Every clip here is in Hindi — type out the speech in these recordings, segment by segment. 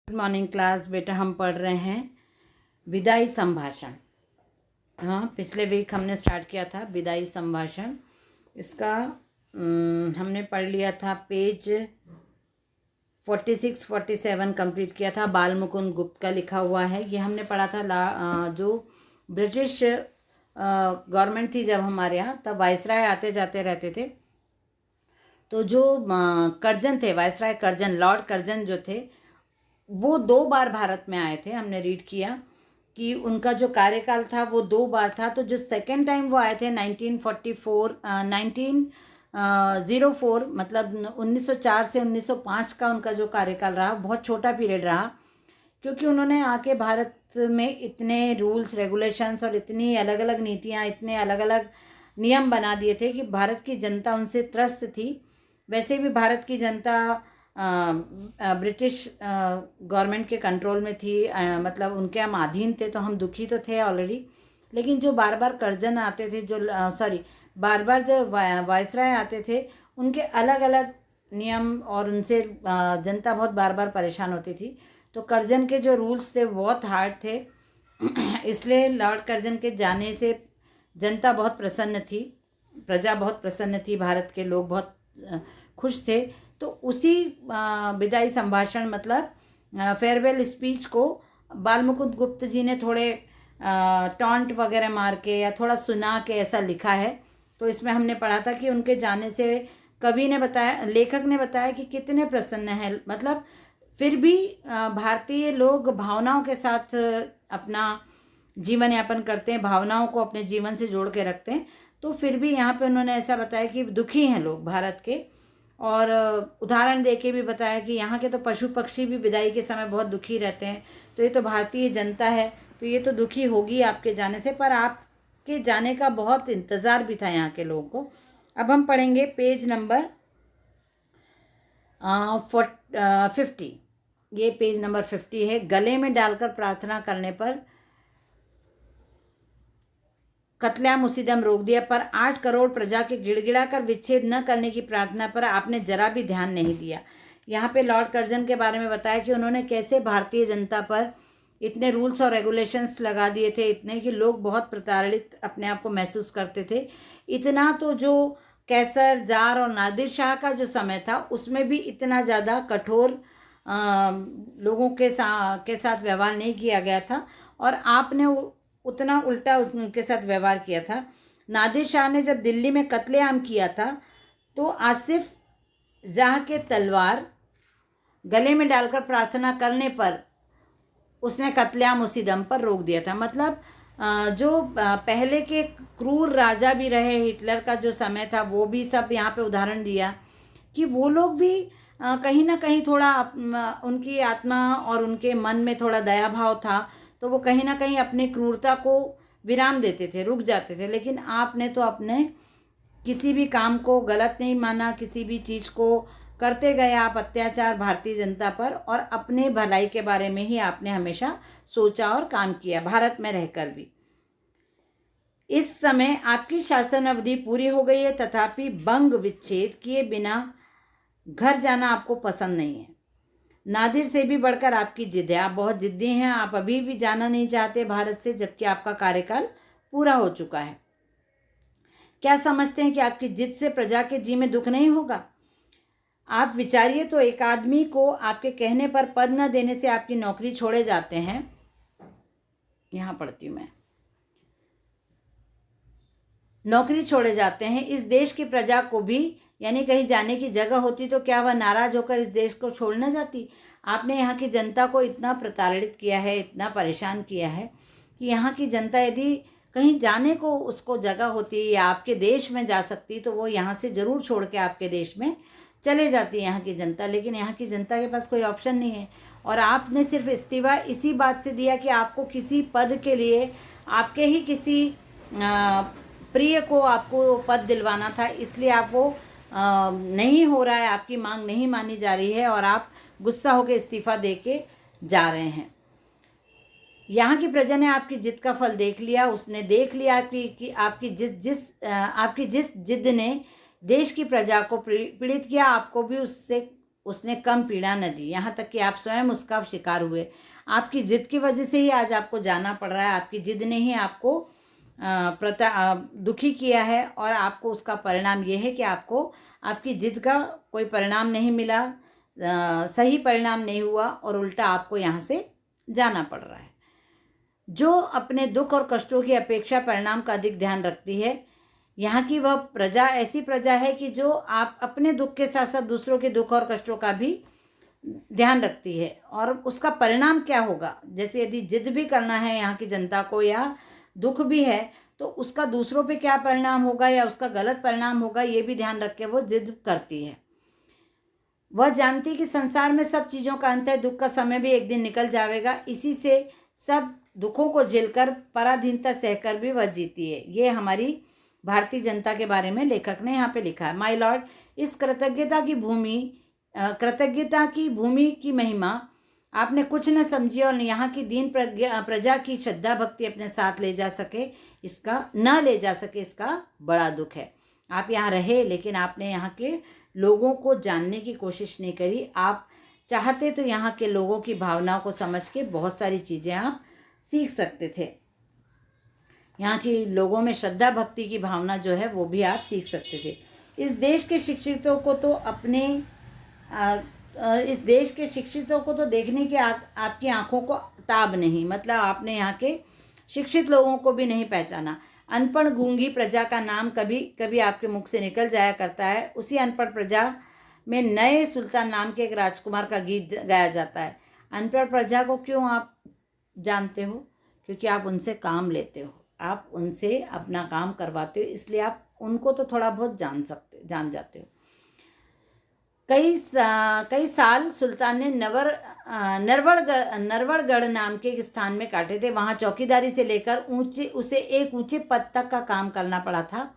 Good morning class. बेटा हम पढ़ रहे हैं विदाई संभाषण। हाँ, पिछले वीक हमने स्टार्ट किया था विदाई संभाषण। इसका हमने पढ़ लिया था पेज 46-47 कंप्लीट किया था। बाल मुकुंद गुप्त का लिखा हुआ है। ये हमने पढ़ा था जो ब्रिटिश गवर्नमेंट थी जब हमारे यहाँ, तब वायसराय आते जाते रहते थे। तो जो कर्जन थे, वायसराय कर्जन, लॉर्ड कर्जन जो थे, वो 2 बार भारत में आए थे। हमने रीड किया कि उनका जो कार्यकाल था वो 2 बार था। तो जो सेकेंड टाइम वो आए थे 1904 मतलब 1904 से 1905 का उनका जो कार्यकाल रहा, बहुत छोटा पीरियड रहा, क्योंकि उन्होंने आके भारत में इतने रूल्स रेगुलेशंस और इतनी अलग अलग नीतियाँ, इतने अलग अलग नियम बना दिए थे कि भारत की जनता उनसे त्रस्त थी। वैसे भी भारत की जनता ब्रिटिश गवर्नमेंट के कंट्रोल में थी, मतलब उनके हम अधीन थे, तो हम दुखी तो थे ऑलरेडी। लेकिन जो बार बार कर्जन आते थे, बार बार जो वायसराय आते थे, उनके अलग अलग नियम और उनसे जनता बहुत बार बार परेशान होती थी। तो कर्जन के जो रूल्स थे बहुत हार्ड थे इसलिए लॉर्ड कर्जन के जाने से जनता बहुत प्रसन्न थी, प्रजा बहुत प्रसन्न थी, भारत के लोग बहुत खुश थे। तो उसी विदाई संभाषण मतलब फेयरवेल स्पीच को बाल मुकुंद गुप्त जी ने थोड़े टॉन्ट वगैरह मार के या थोड़ा सुना के ऐसा लिखा है। तो इसमें हमने पढ़ा था कि उनके जाने से कवि ने बताया, लेखक ने बताया कि कितने प्रसन्न हैं। मतलब फिर भी भारतीय लोग भावनाओं के साथ अपना जीवन यापन करते हैं, भावनाओं को अपने जीवन से जोड़ के रखते हैं। तो फिर भी यहाँ पे उन्होंने ऐसा बताया कि दुखी हैं लोग भारत के, और उदाहरण देके भी बताया कि यहाँ के तो पशु पक्षी भी विदाई के समय बहुत दुखी रहते हैं। तो ये तो भारतीय जनता है, तो ये तो दुखी होगी आपके जाने से, पर आपके जाने का बहुत इंतज़ार भी था यहाँ के लोगों को। अब हम पढ़ेंगे पेज नंबर 50। ये पेज नंबर 50 है। गले में डालकर प्रार्थना करने पर कत्लेआम उसी दम रोक दिया, पर 8 करोड़ प्रजा के गिड़गिड़ा कर विच्छेद न करने की प्रार्थना पर आपने जरा भी ध्यान नहीं दिया। यहाँ पे लॉर्ड कर्जन के बारे में बताया कि उन्होंने कैसे भारतीय जनता पर इतने रूल्स और रेगुलेशंस लगा दिए थे, इतने कि लोग बहुत प्रताड़ित अपने आप को महसूस करते थे। इतना तो जो कैसर, जार और नादिर शाह का जो समय था, उसमें भी इतना ज़्यादा कठोर लोगों के साथ व्यवहार नहीं किया गया था, और आपने उतना उल्टा उनके साथ व्यवहार किया था। नादिर शाह ने जब दिल्ली में कत्लेआम किया था, तो आसिफ जाह के तलवार गले में डालकर प्रार्थना करने पर उसने कत्लेआम उसी दम पर रोक दिया था। मतलब जो पहले के क्रूर राजा भी रहे, हिटलर का जो समय था, वो भी सब यहाँ पे उदाहरण दिया कि वो लोग भी कहीं ना कहीं थोड़ा उनकी आत्मा और उनके मन में थोड़ा दया भाव था, तो वो कहीं ना कहीं अपनी क्रूरता को विराम देते थे, रुक जाते थे। लेकिन आपने तो अपने किसी भी काम को गलत नहीं माना, किसी भी चीज़ को करते गए आप अत्याचार भारतीय जनता पर, और अपने भलाई के बारे में ही आपने हमेशा सोचा और काम किया, भारत में रहकर भी। इस समय आपकी शासन अवधि पूरी हो गई है, तथापि बंग विच्छेद किए बिना घर जाना आपको पसंद नहीं है। नादिर से भी बढ़कर आपकी जिद है, आप बहुत जिद्दी हैं, आप अभी भी जाना नहीं चाहते भारत से, जबकि आपका कार्यकाल पूरा हो चुका है। क्या समझते हैं कि आपकी जिद से प्रजा के जी में दुख नहीं होगा? आप विचारिए तो, एक आदमी को आपके कहने पर पद न देने से आपकी नौकरी छोड़े जाते हैं। यहाँ पढ़ती हूँ मैं, नौकरी छोड़े जाते हैं। इस देश की प्रजा को भी यानी कहीं जाने की जगह होती तो क्या वह नाराज होकर इस देश को छोड़ न जाती? आपने यहाँ की जनता को इतना प्रताड़ित किया है, इतना परेशान किया है कि यहाँ की जनता यदि कहीं जाने को उसको जगह होती या आपके देश में जा सकती, तो वो यहाँ से ज़रूर छोड़ के आपके देश में चले जाती है यहाँ की जनता। लेकिन यहाँ की जनता के पास कोई ऑप्शन नहीं है, और आपने सिर्फ इस्तीफा इसी बात से दिया कि आपको किसी पद के लिए आपके ही किसी प्रिय को आपको पद दिलवाना था, इसलिए आप वो नहीं हो रहा है, आपकी मांग नहीं मानी जा रही है, और आप गुस्सा होकर इस्तीफा दे के जा रहे हैं। यहाँ की प्रजा ने आपकी जिद का फल देख लिया। उसने देख लिया कि आपकी जिस जिद ने देश की प्रजा को पीड़ित किया, आपको भी उससे उसने कम पीड़ा न दी, यहाँ तक कि आप स्वयं उसका शिकार हुए। आपकी जिद की वजह से ही आज आपको जाना पड़ रहा है। आपकी जिद ने ही आपको दुखी किया है, और आपको उसका परिणाम ये है कि आपको आपकी जिद का कोई परिणाम नहीं मिला, सही परिणाम नहीं हुआ, और उल्टा आपको यहाँ से जाना पड़ रहा है। जो अपने दुख और कष्टों की अपेक्षा परिणाम का अधिक ध्यान रखती है, यहाँ की वह प्रजा ऐसी प्रजा है कि जो आप अपने दुख के साथ साथ दूसरों के दुख और कष्टों का भी ध्यान रखती है, और उसका परिणाम क्या होगा। जैसे यदि जिद भी करना है यहाँ की जनता को, या दुख भी है, तो उसका दूसरों पे क्या परिणाम होगा या उसका गलत परिणाम होगा, ये भी ध्यान रख के वो जिद करती है। वह जानती है कि संसार में सब चीज़ों का अंत है, दुख का समय भी एक दिन निकल जाएगा, इसी से सब दुखों को झेलकर पराधीनता सहकर भी वह जीती है। ये हमारी भारतीय जनता के बारे में लेखक ने यहाँ पे लिखा है। माय लॉर्ड, इस कृतज्ञता की भूमि की महिमा आपने कुछ न समझी, और यहाँ की दीन प्रजा की श्रद्धा भक्ति अपने साथ ले जा सके इसका बड़ा दुख है। आप यहाँ रहे, लेकिन आपने यहाँ के लोगों को जानने की कोशिश नहीं करी। आप चाहते तो यहाँ के लोगों की भावनाओं को समझ के बहुत सारी चीज़ें आप सीख सकते थे। यहाँ के लोगों में श्रद्धा भक्ति की भावना जो है वो भी आप सीख सकते थे। इस देश के शिक्षितों को तो देखने की आपकी आंखों को ताब नहीं, मतलब आपने यहाँ के शिक्षित लोगों को भी नहीं पहचाना। अनपढ़ गूंगी प्रजा का नाम कभी कभी आपके मुख से निकल जाया करता है। उसी अनपढ़ प्रजा में नए सुल्तान नाम के एक राजकुमार का गीत गाया जाता है। अनपढ़ प्रजा को क्यों आप जानते हो? क्योंकि आप उनसे काम लेते हो, आप उनसे अपना काम करवाते हो, इसलिए आप उनको तो थोड़ा बहुत जान जाते हो। कई साल सुल्तान ने नरवरगढ़ नाम के एक स्थान में काटे थे। वहाँ चौकीदारी से लेकर उसे एक ऊंचे पद तक का काम करना पड़ा था।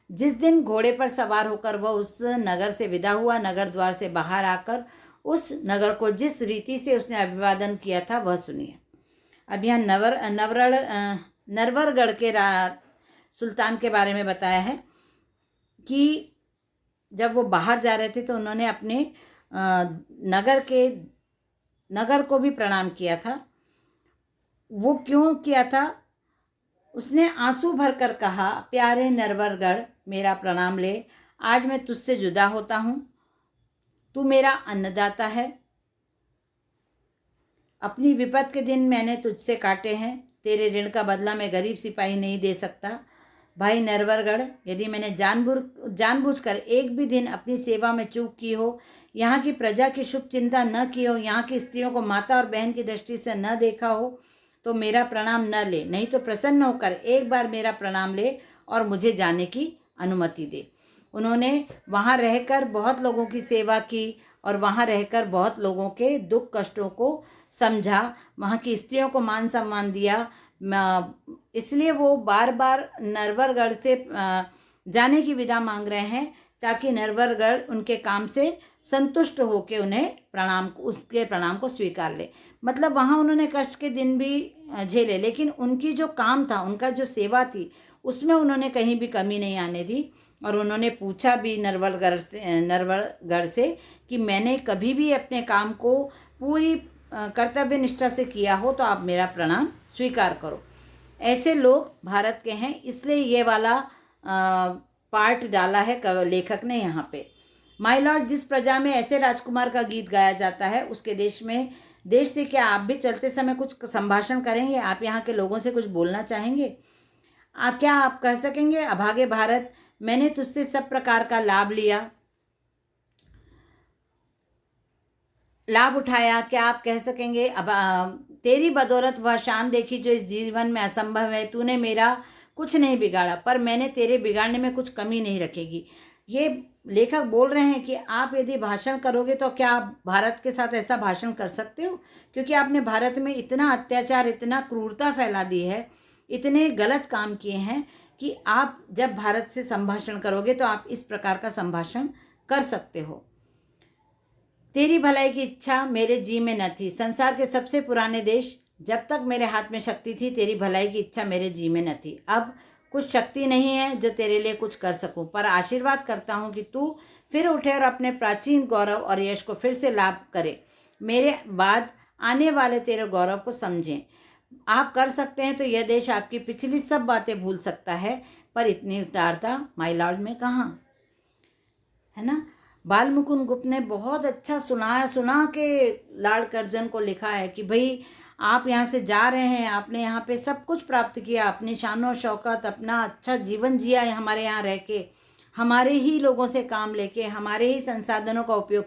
जिस दिन घोड़े पर सवार होकर वह उस नगर से विदा हुआ, नगर द्वार से बाहर आकर उस नगर को जिस रीति से उसने अभिवादन किया था वह सुनिए। अब यहाँ नरवरगढ़ के सुल्तान के बारे में बताया है कि जब वो बाहर जा रहे थे तो उन्होंने अपने नगर को भी प्रणाम किया था। वो क्यों किया था? उसने आंसू भरकर कहा, प्यारे नरवरगढ़, मेरा प्रणाम ले। आज मैं तुझसे जुदा होता हूँ। तू मेरा अन्नदाता है। अपनी विपद के दिन मैंने तुझसे काटे हैं। तेरे ऋण का बदला मैं गरीब सिपाही नहीं दे सकता। भाई नरवरगढ़, यदि मैंने जानबूझकर एक भी दिन अपनी सेवा में चूक की हो, यहाँ की प्रजा की शुभ चिंता न की हो, यहाँ की स्त्रियों को माता और बहन की दृष्टि से न देखा हो, तो मेरा प्रणाम न ले, नहीं तो प्रसन्न होकर एक बार मेरा प्रणाम ले और मुझे जाने की अनुमति दे। उन्होंने वहाँ रहकर बहुत लोगों की सेवा की और वहाँ रहकर बहुत लोगों के दुख कष्टों को समझा, वहाँ की स्त्रियों को मान सम्मान दिया। इसलिए वो बार बार नरवरगढ़ से जाने की विदा मांग रहे हैं, ताकि नरवरगढ़ उनके काम से संतुष्ट होकर उन्हें उसके प्रणाम को स्वीकार ले। मतलब वहाँ उन्होंने कष्ट के दिन भी झेले, लेकिन उनकी जो काम था, उनका जो सेवा थी, उसमें उन्होंने कहीं भी कमी नहीं आने दी। और उन्होंने पूछा भी नरवरगढ़ से कि मैंने कभी भी अपने काम को पूरी कर्तव्य निष्ठा से किया हो तो आप मेरा प्रणाम स्वीकार करो। ऐसे लोग भारत के हैं, इसलिए ये वाला पार्ट डाला है लेखक ने यहाँ पे। माय लॉर्ड, जिस प्रजा में ऐसे राजकुमार का गीत गाया जाता है, उसके देश से क्या आप भी चलते समय कुछ संभाषण करेंगे? आप यहाँ के लोगों से कुछ बोलना चाहेंगे? क्या आप कह सकेंगे, अभागे भारत, मैंने तुझसे सब प्रकार का लाभ उठाया? क्या आप कह सकेंगे, अब तेरी बदौलत वह शान देखी जो इस जीवन में असंभव है? तूने मेरा कुछ नहीं बिगाड़ा, पर मैंने तेरे बिगाड़ने में कुछ कमी नहीं रखेगी। ये लेखक बोल रहे हैं कि आप यदि भाषण करोगे तो क्या आप भारत के साथ ऐसा भाषण कर सकते हो? क्योंकि आपने भारत में इतना अत्याचार, इतना क्रूरता फैला दी है, इतने गलत काम किए हैं कि आप जब भारत से संभाषण करोगे तो आप इस प्रकार का संभाषण कर सकते हो। तेरी भलाई की इच्छा मेरे जी में न थी। संसार के सबसे पुराने देश, जब तक मेरे हाथ में शक्ति थी, तेरी भलाई की इच्छा मेरे जी में न थी। अब कुछ शक्ति नहीं है जो तेरे लिए कुछ कर सकूं, पर आशीर्वाद करता हूं कि तू फिर उठे और अपने प्राचीन गौरव और यश को फिर से लाभ करे। मेरे बाद आने वाले तेरे गौरव को समझें। आप कर सकते हैं तो यह देश आपकी पिछली सब बातें भूल सकता है, पर इतनी उदारता माय लॉर्ड में कहाँ, है ना। बाल मुकुंद गुप्त ने बहुत अच्छा सुना के लॉर्ड कर्जन को लिखा है कि भाई आप यहाँ से जा रहे हैं, आपने यहाँ पे सब कुछ प्राप्त किया, अपनी शानो शौकत, अपना अच्छा जीवन जिया है हमारे यहाँ रह के, हमारे ही लोगों से काम लेके, हमारे ही संसाधनों का उपयोग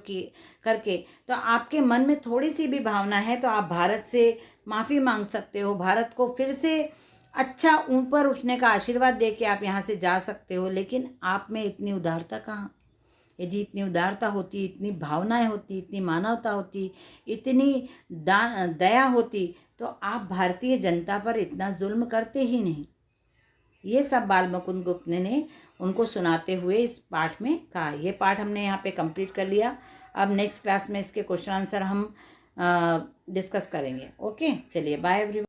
करके। तो आपके मन में थोड़ी सी भी भावना है तो आप भारत से माफ़ी मांग सकते हो, भारत को फिर से अच्छा ऊपर उठने का आशीर्वाद दे के आप यहाँ से जा सकते हो। लेकिन आप में इतनी उदारता कहाँ। यदि इतनी उदारता होती, इतनी भावनाएं होती, इतनी मानवता होती, इतनी दया होती, तो आप भारतीय जनता पर इतना जुल्म करते ही नहीं। ये सब बाल मुकुंद गुप्त ने उनको सुनाते हुए इस पाठ में कहा। ये पाठ हमने यहाँ पे कंप्लीट कर लिया। अब नेक्स्ट क्लास में इसके क्वेश्चन आंसर हम डिस्कस करेंगे। ओके, चलिए बाय एवरीवन।